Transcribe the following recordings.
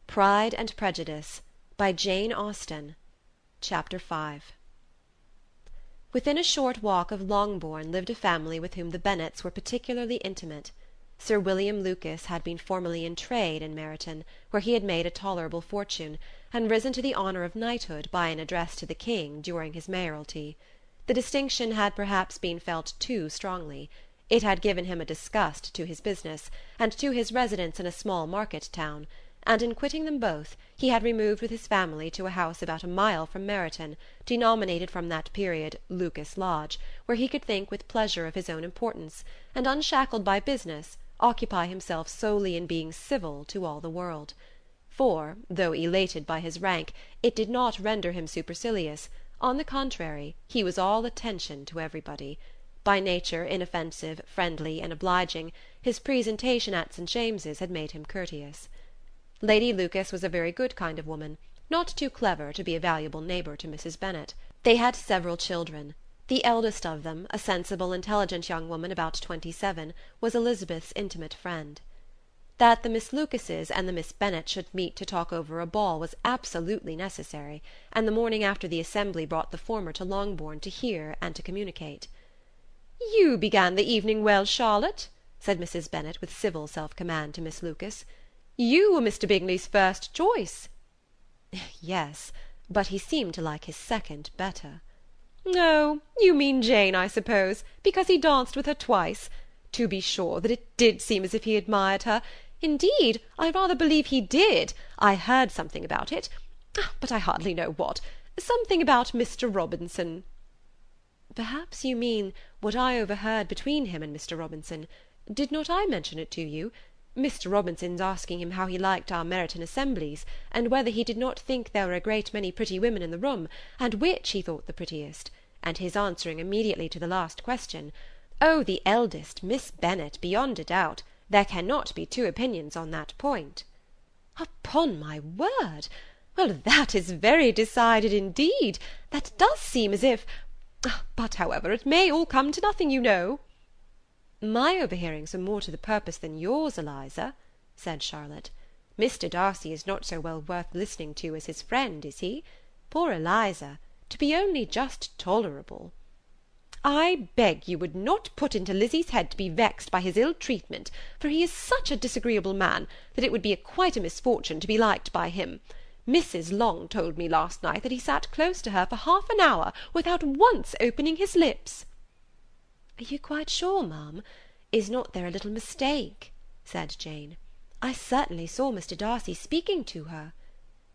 Pride and Prejudice by Jane Austen. Chapter 5. Within a short walk of Longbourn lived a family with whom the Bennets were particularly intimate. Sir William Lucas had been formerly in trade in Meryton, where he had made a tolerable fortune, and risen to the honour of knighthood by an address to the King during his mayoralty. The distinction had perhaps been felt too strongly. It had given him a disgust to his business, and to his residence in a small market town, and in quitting them both he had removed with his family to a house about a mile from Meryton, denominated from that period Lucas Lodge, where he could think with pleasure of his own importance, and, unshackled by business, occupy himself solely in being civil to all the world. For, though elated by his rank, it did not render him supercilious. On the contrary, he was all attention to everybody. By nature inoffensive, friendly, and obliging, his presentation at St. James's had made him courteous. Lady Lucas was a very good kind of woman, not too clever to be a valuable neighbour to Mrs. Bennet. They had several children. The eldest of them, a sensible, intelligent young woman about 27, was Elizabeth's intimate friend. That the Miss Lucases and the Miss Bennet should meet to talk over a ball was absolutely necessary, and the morning after the assembly brought the former to Longbourn to hear and to communicate. "You began the evening well, Charlotte," said Mrs. Bennet with civil self-command to Miss Lucas. "You were Mr. Bingley's first choice." "Yes, but he seemed to like his second better." "Oh, you mean Jane, I suppose, because he danced with her twice. To be sure that it did seem as if he admired her. Indeed, I rather believe he did. I heard something about it, but I hardly know what. Something about Mr. Robinson." "Perhaps you mean what I overheard between him and Mr. Robinson. Did not I mention it to you? Mr. Robinson's asking him how he liked our Meryton assemblies, and whether he did not think there were a great many pretty women in the room, and which he thought the prettiest, and his answering immediately to the last question, 'Oh, the eldest, Miss Bennet, beyond a doubt. There cannot be two opinions on that point.'" "Upon my word! Well, that is very decided indeed. That does seem as if... But, however, it may all come to nothing, you know." "My overhearings were more to the purpose than yours, Eliza," said Charlotte. "Mr. Darcy is not so well worth listening to as his friend, is he? Poor Eliza! To be only just tolerable." "I beg you would not put into Lizzie's head to be vexed by his ill treatment, for he is such a disagreeable man that it would be quite a misfortune to be liked by him. Mrs. Long told me last night that he sat close to her for half an hour without once opening his lips." "Are you quite sure, ma'am? Is not there a little mistake?" said Jane. "I certainly saw Mr. Darcy speaking to her."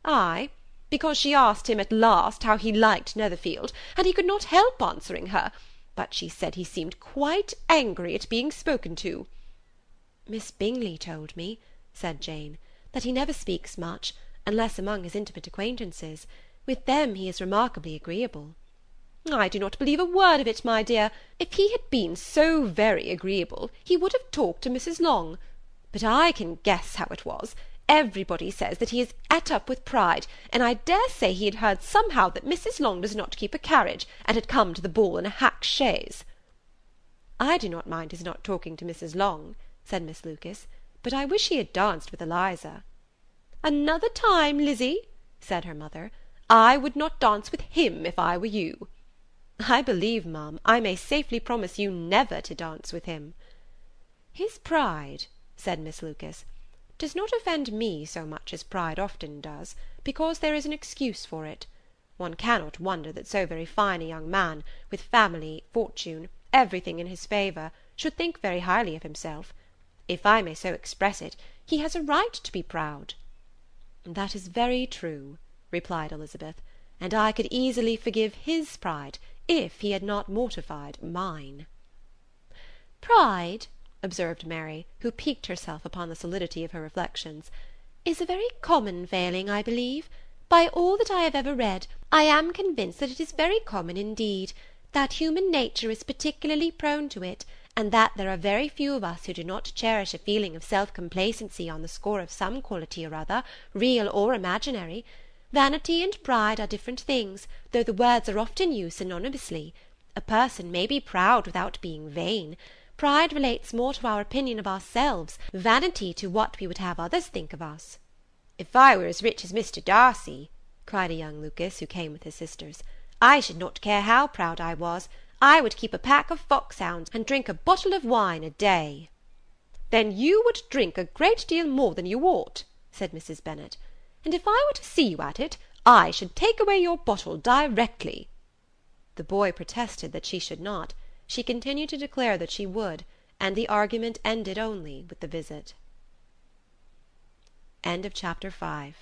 "Ay, because she asked him at last how he liked Netherfield, and he could not help answering her, but she said he seemed quite angry at being spoken to." "Miss Bingley told me," said Jane, "that he never speaks much, unless among his intimate acquaintances. With them he is remarkably agreeable." "I do not believe a word of it, my dear. If he had been so very agreeable, he would have talked to Mrs. Long. But I can guess how it was. Everybody says that he is et up with pride, and I dare say he had heard somehow that Mrs. Long does not keep a carriage, and had come to the ball in a hack chaise." "I do not mind his not talking to Mrs. Long," said Miss Lucas, "but I wish he had danced with Eliza." "Another time, Lizzie," said her mother, "I would not dance with him if I were you." "I believe, ma'am, I may safely promise you never to dance with him." "His pride," said Miss Lucas, "does not offend me so much as pride often does, because there is an excuse for it. One cannot wonder that so very fine a young man, with family, fortune, everything in his favour, should think very highly of himself. If I may so express it, he has a right to be proud." "That is very true," replied Elizabeth, "and I could easily forgive his pride, if he had not mortified mine." "Pride," observed Mary, who piqued herself upon the solidity of her reflections, "is a very common failing, I believe. By all that I have ever read, I am convinced that it is very common indeed, that human nature is particularly prone to it, and that there are very few of us who do not cherish a feeling of self-complacency on the score of some quality or other, real or imaginary. Vanity and pride are different things, though the words are often used synonymously. A person may be proud without being vain. Pride relates more to our opinion of ourselves, vanity to what we would have others think of us." "If I were as rich as Mr. Darcy," cried a young Lucas, who came with his sisters, "I should not care how proud I was. I would keep a pack of foxhounds, and drink a bottle of wine a day." "Then you would drink a great deal more than you ought," said Mrs. Bennet; "and if I were to see you at it, I should take away your bottle directly." The boy protested that she should not. She continued to declare that she would, and the argument ended only with the visit. Chapter 6